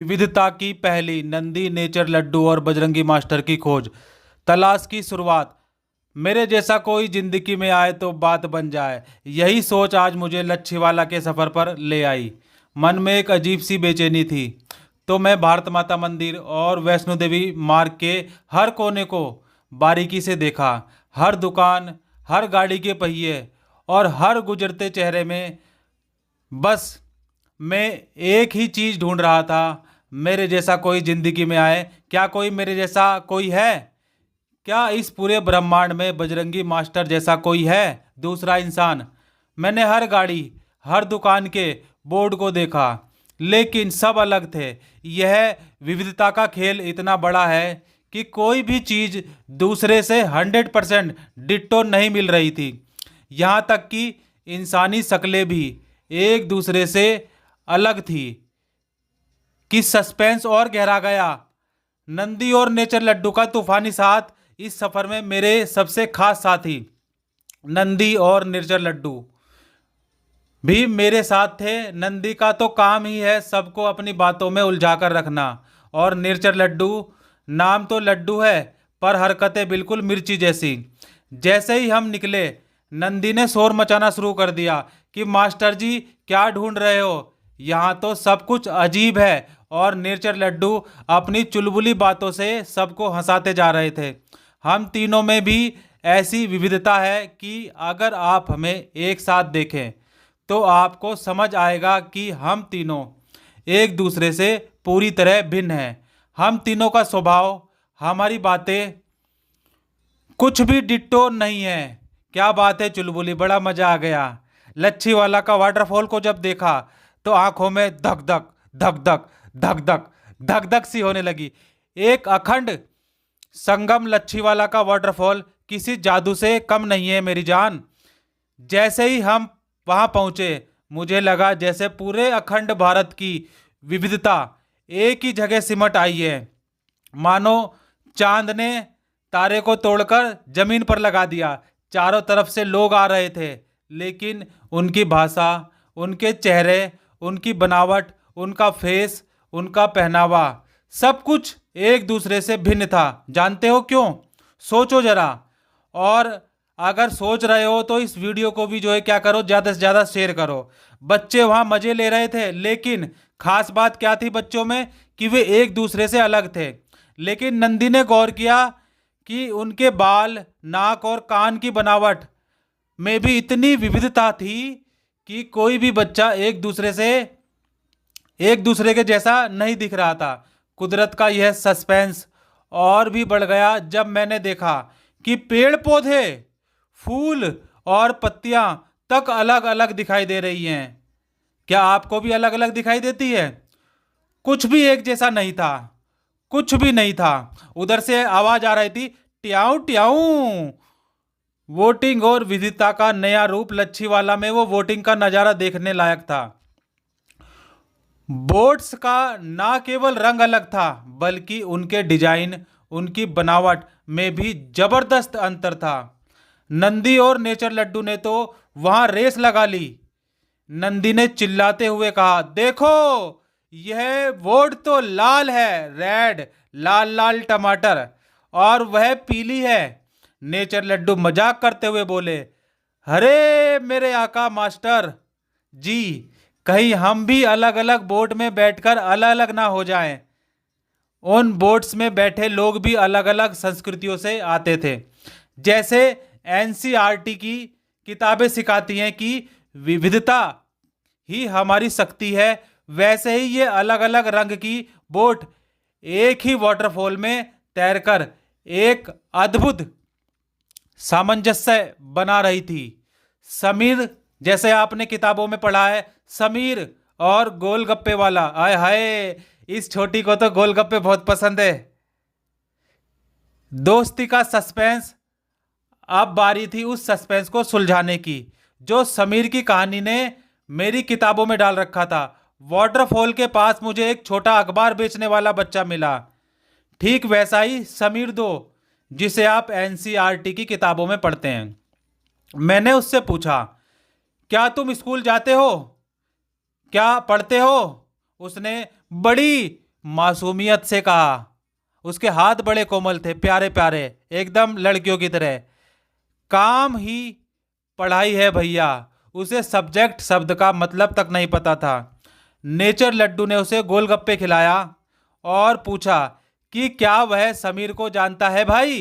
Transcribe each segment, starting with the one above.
विविधता की पहली नंदी नेचर लड्डू और बजरंगी मास्टर की खोज। तलाश की शुरुआत। मेरे जैसा कोई जिंदगी में आए तो बात बन जाए, यही सोच आज मुझे लच्छीवाला के सफ़र पर ले आई। मन में एक अजीब सी बेचैनी थी। तो मैं भारत माता मंदिर और वैष्णो देवी मार्ग के हर कोने को बारीकी से देखा। हर दुकान, हर गाड़ी के पहिए और हर गुजरते चेहरे में बस मैं एक ही चीज ढूंढ रहा था। मेरे जैसा कोई जिंदगी में आए। क्या कोई मेरे जैसा कोई है? क्या इस पूरे ब्रह्मांड में बजरंगी मास्टर जैसा कोई है, दूसरा इंसान? मैंने हर गाड़ी, हर दुकान के बोर्ड को देखा, लेकिन सब अलग थे। यह विविधता का खेल इतना बड़ा है कि कोई भी चीज दूसरे से 100% डिट्टो नहीं मिल रही थी। यहाँ तक कि इंसानी शक्लें भी एक दूसरे से अलग थी। कि सस्पेंस और गहरा गया। नंदी और नेचर लड्डू का तूफानी साथ इस सफर में मेरे सबसे खास साथी। नंदी और नेचर लड्डू भी मेरे साथ थे। नंदी का तो काम ही है सबको अपनी बातों में उलझाकर रखना, और नेचर लड्डू, नाम तो लड्डू है पर हरकतें बिल्कुल मिर्ची जैसी। जैसे ही हम निकले, नंदी ने शोर मचाना शुरू कर दिया कि मास्टर जी क्या ढूंढ रहे हो, यहाँ तो सब कुछ अजीब है। और नेचर लड्डू अपनी चुलबुली बातों से सबको हंसाते जा रहे थे। हम तीनों में भी ऐसी विविधता है कि अगर आप हमें एक साथ देखें तो आपको समझ आएगा कि हम तीनों एक दूसरे से पूरी तरह भिन्न हैं। हम तीनों का स्वभाव, हमारी बातें कुछ भी डिट्टो नहीं है। क्या बात है चुलबुली, बड़ा मजा आ गया। लच्छी वाला का वाटरफॉल को जब देखा तो आंखों में धक धक धक धक धक धक धक धक सी होने लगी। एक अखंड संगम लच्छी वाला का वाटरफॉल किसी जादू से कम नहीं है मेरी जान। जैसे ही हम वहां पहुंचे, मुझे लगा जैसे पूरे अखंड भारत की विविधता एक ही जगह सिमट आई है। मानो चांद ने तारे को तोड़कर जमीन पर लगा दिया। चारों तरफ से लोग आ रहे थे, लेकिन उनकी भाषा, उनके चेहरे, उनकी बनावट, उनका फेस, उनका पहनावा, सब कुछ एक दूसरे से भिन्न था। जानते हो क्यों? सोचो जरा। और अगर सोच रहे हो तो इस वीडियो को भी जो है क्या करो, ज़्यादा से ज़्यादा शेयर करो। बच्चे वहाँ मज़े ले रहे थे, लेकिन खास बात क्या थी बच्चों में? कि वे एक दूसरे से अलग थे। लेकिन नंदी ने गौर किया कि उनके बाल, नाक और कान की बनावट में भी इतनी विविधता थी कि कोई भी बच्चा एक दूसरे के जैसा नहीं दिख रहा था। कुदरत का यह सस्पेंस और भी बढ़ गया जब मैंने देखा कि पेड़ पौधे, फूल और पत्तियां तक अलग अलग दिखाई दे रही हैं। क्या आपको भी अलग अलग दिखाई देती है? कुछ भी एक जैसा नहीं था। कुछ भी नहीं था। उधर से आवाज आ रही थी, ट्याऊ ट्याऊ। वोटिंग और विविधता का नया रूप लच्छीवाला में वो वोटिंग का नजारा देखने लायक था। बोट्स का ना केवल रंग अलग था, बल्कि उनके डिजाइन, उनकी बनावट में भी जबरदस्त अंतर था। नंदी और नेचर लड्डू ने तो वहां रेस लगा ली। नंदी ने चिल्लाते हुए कहा, देखो यह बोर्ड तो लाल है, रेड, लाल लाल टमाटर, और वह पीली है। नेचर लड्डू मजाक करते हुए बोले, अरे मेरे आका मास्टर जी, कहीं हम भी अलग अलग बोट में बैठकर अलग अलग ना हो जाएं। उन बोट्स में बैठे लोग भी अलग अलग संस्कृतियों से आते थे। जैसे एनसीईआरटी की किताबें सिखाती हैं कि विविधता ही हमारी शक्ति है, वैसे ही ये अलग अलग रंग की बोट एक ही वाटरफॉल में तैरकर एक अद्भुत सामंजस्य बना रही थी। समीर, जैसे आपने किताबों में पढ़ा है, समीर और गोलगप्पे वाला, आय हाय, इस छोटी को तो गोलगप्पे बहुत पसंद है। दोस्ती का सस्पेंस। अब बारी थी उस सस्पेंस को सुलझाने की जो समीर की कहानी ने मेरी किताबों में डाल रखा था। वाटरफॉल के पास मुझे एक छोटा अखबार बेचने वाला बच्चा मिला, ठीक वैसा ही समीर दो जिसे आप एनसीईआरटी की किताबों में पढ़ते हैं। मैंने उससे पूछा, क्या तुम स्कूल जाते हो, क्या पढ़ते हो? उसने बड़ी मासूमियत से कहा। उसके हाथ बड़े कोमल थे, प्यारे प्यारे, एकदम लड़कियों की तरह। काम ही पढ़ाई है भैया। उसे सब्जेक्ट शब्द का मतलब तक नहीं पता था। नेचर लड्डू ने उसे गोलगप्पे खिलाया और पूछा कि क्या वह समीर को जानता है भाई।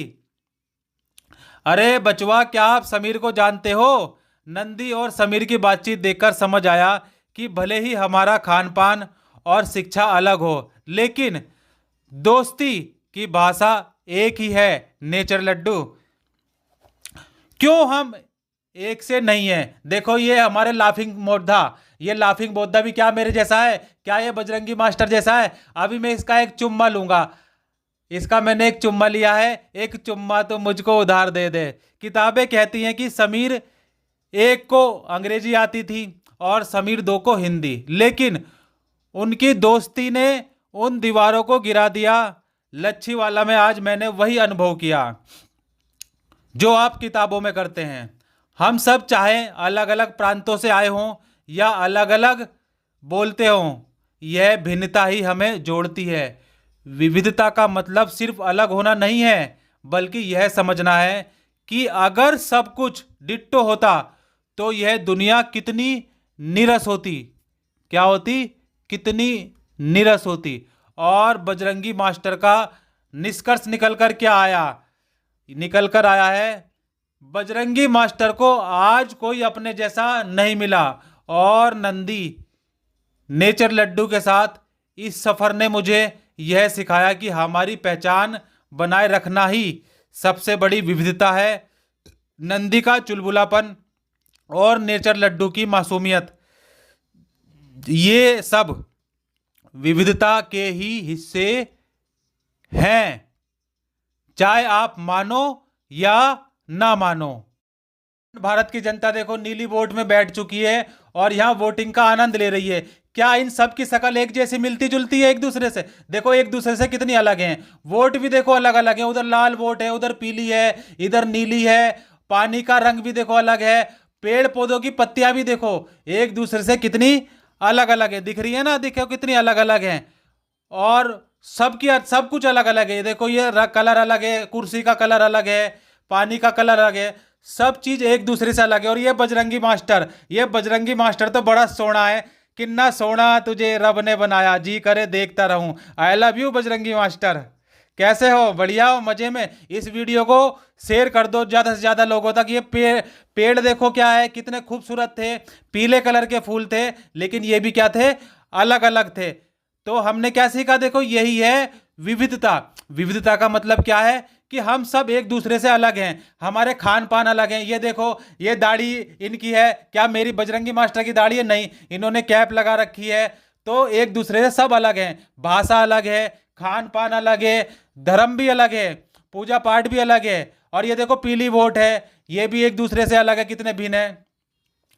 अरे बचवा, क्या आप समीर को जानते हो? नंदी और समीर की बातचीत देखकर समझ आया कि भले ही हमारा खान पान और शिक्षा अलग हो, लेकिन दोस्ती की भाषा एक ही है नेचर लड्डू। क्यों हम एक से नहीं है? देखो ये हमारे लाफिंग बोद्धा, ये लाफिंग बोद्धा भी क्या मेरे जैसा है? क्या ये बजरंगी मास्टर जैसा है? अभी मैं इसका एक चुम्मा लूंगा। इसका मैंने एक चुम्मा लिया है, एक चुम्मा तो मुझको उधार दे दे। किताबें कहती हैं कि समीर एक को अंग्रेजी आती थी और समीर दो को हिंदी, लेकिन उनकी दोस्ती ने उन दीवारों को गिरा दिया। लच्छीवाला में आज मैंने वही अनुभव किया जो आप किताबों में करते हैं। हम सब चाहे अलग अलग प्रांतों से आए हों या अलग अलग बोलते हों, यह भिन्नता ही हमें जोड़ती है। विविधता का मतलब सिर्फ अलग होना नहीं है, बल्कि यह समझना है कि अगर सब कुछ डिट्टो होता तो यह दुनिया कितनी नीरस होती। क्या होती? कितनी नीरस होती। और बजरंगी मास्टर का निष्कर्ष निकल कर क्या आया? निकल कर आया है, बजरंगी मास्टर को आज कोई अपने जैसा नहीं मिला। और नंदी नेचर लड्डू के साथ इस सफर ने मुझे यह सिखाया कि हमारी पहचान बनाए रखना ही सबसे बड़ी विविधता है। नंदी का चुलबुलापन और नेचर लड्डू की मासूमियत, ये सब विविधता के ही हिस्से हैं, चाहे आप मानो या ना मानो। भारत की जनता देखो नीली वोट में बैठ चुकी है और यहां वोटिंग का आनंद ले रही है। क्या इन सब की शक्ल एक जैसी मिलती जुलती है एक दूसरे से? देखो एक दूसरे से कितनी अलग हैं। वोट भी देखो अलग अलग है, उधर लाल वोट है, उधर पीली है, इधर नीली है। पानी का रंग भी देखो अलग है, पेड़ पौधों की पत्तियां भी देखो एक दूसरे से कितनी अलग अलग है। दिख रही है ना? देखो कितनी अलग अलग है। और सबकी सब कुछ अलग अलग है। देखो ये कलर अलग है, कुर्सी का कलर अलग है, पानी का कलर अलग है, सब चीज एक दूसरे से अलग है। और ये बजरंगी मास्टर तो बड़ा सोना है। किन्ना सोना तुझे रब ने बनाया, जी करे देखता रहूं। I love you Bajrangi master. कैसे हो? बढ़िया हो? मजे में? इस वीडियो को शेयर कर दो ज्यादा से ज्यादा लोगों तक। ये पेड़ देखो क्या है, कितने खूबसूरत थे, पीले कलर के फूल थे, लेकिन ये भी क्या थे? अलग अलग थे। तो हमने क्या सीखा? देखो यही है विविधता। विविधता का मतलब क्या है? कि हम सब एक दूसरे से अलग हैं, हमारे खान पान अलग हैं। ये देखो ये दाढ़ी इनकी है, क्या मेरी बजरंगी मास्टर की दाढ़ी है? नहीं, इन्होंने कैप लगा रखी है। तो एक दूसरे से सब अलग हैं। भाषा अलग है, खान पान अलग है, धर्म भी अलग है, पूजा पाठ भी अलग है। और ये देखो पीली वोट है, ये भी एक दूसरे से अलग है। कितने भिन्न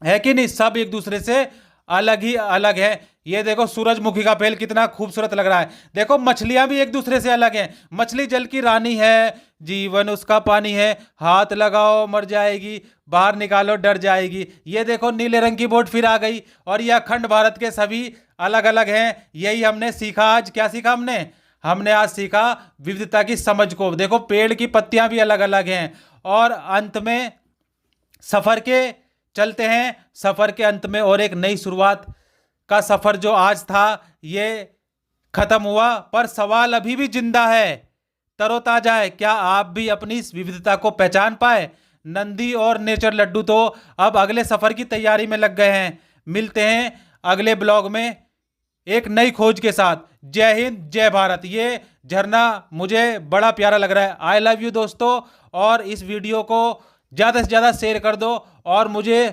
है कि नहीं? सब एक दूसरे से अलग ही अलग है। ये देखो सूरजमुखी का पेड़ कितना खूबसूरत लग रहा है। देखो मछलियां भी एक दूसरे से अलग हैं। मछली जल की रानी है, जीवन उसका पानी है, हाथ लगाओ मर जाएगी, बाहर निकालो डर जाएगी। ये देखो नीले रंग की बोट फिर आ गई। और ये अखंड भारत के सभी अलग अलग हैं। यही हमने सीखा आज। क्या सीखा हमने आज सीखा विविधता की समझ को। देखो पेड़ की पत्तियां भी अलग अलग हैं। और अंत में सफर के चलते हैं, सफर के अंत में और एक नई शुरुआत का सफर जो आज था ये खत्म हुआ, पर सवाल अभी भी जिंदा है, तरोताजा है। क्या आप भी अपनी इस विविधता को पहचान पाए? नंदी और नेचर लड्डू तो अब अगले सफर की तैयारी में लग गए हैं। मिलते हैं अगले ब्लॉग में एक नई खोज के साथ। जय हिंद, जय भारत। ये झरना मुझे बड़ा प्यारा लग रहा है। आई लव यू दोस्तों। और इस वीडियो को ज़्यादा से ज़्यादा शेयर कर दो और मुझे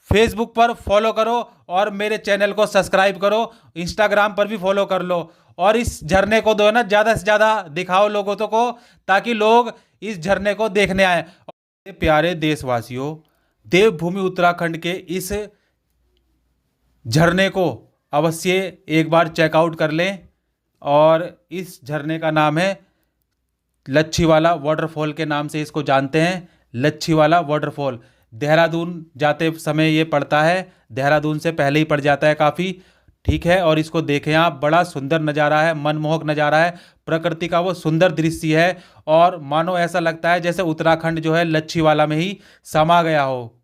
फेसबुक पर फॉलो करो और मेरे चैनल को सब्सक्राइब करो। इंस्टाग्राम पर भी फॉलो कर लो और इस झरने को दो ना ज़्यादा से ज़्यादा दिखाओ लोगों तो को, ताकि लोग इस झरने को देखने आए। प्यारे देशवासियों, देवभूमि उत्तराखंड के इस झरने को अवश्य एक बार चेकआउट कर लें। और इस झरने का नाम है लच्छीवाला वाटरफॉल के नाम से इसको जानते हैं। लच्छीवाला वाटरफॉल देहरादून जाते समय ये पड़ता है, देहरादून से पहले ही पड़ जाता है काफ़ी। ठीक है, और इसको देखें आप, बड़ा सुंदर नज़ारा है, मनमोहक नज़ारा है, प्रकृति का वो सुंदर दृश्य है। और मानो ऐसा लगता है जैसे उत्तराखंड जो है लच्छीवाला में ही समा गया हो।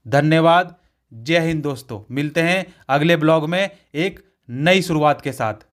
धन्यवाद। जय हिंद दोस्तों, मिलते हैं अगले ब्लॉग में एक नई शुरुआत के साथ।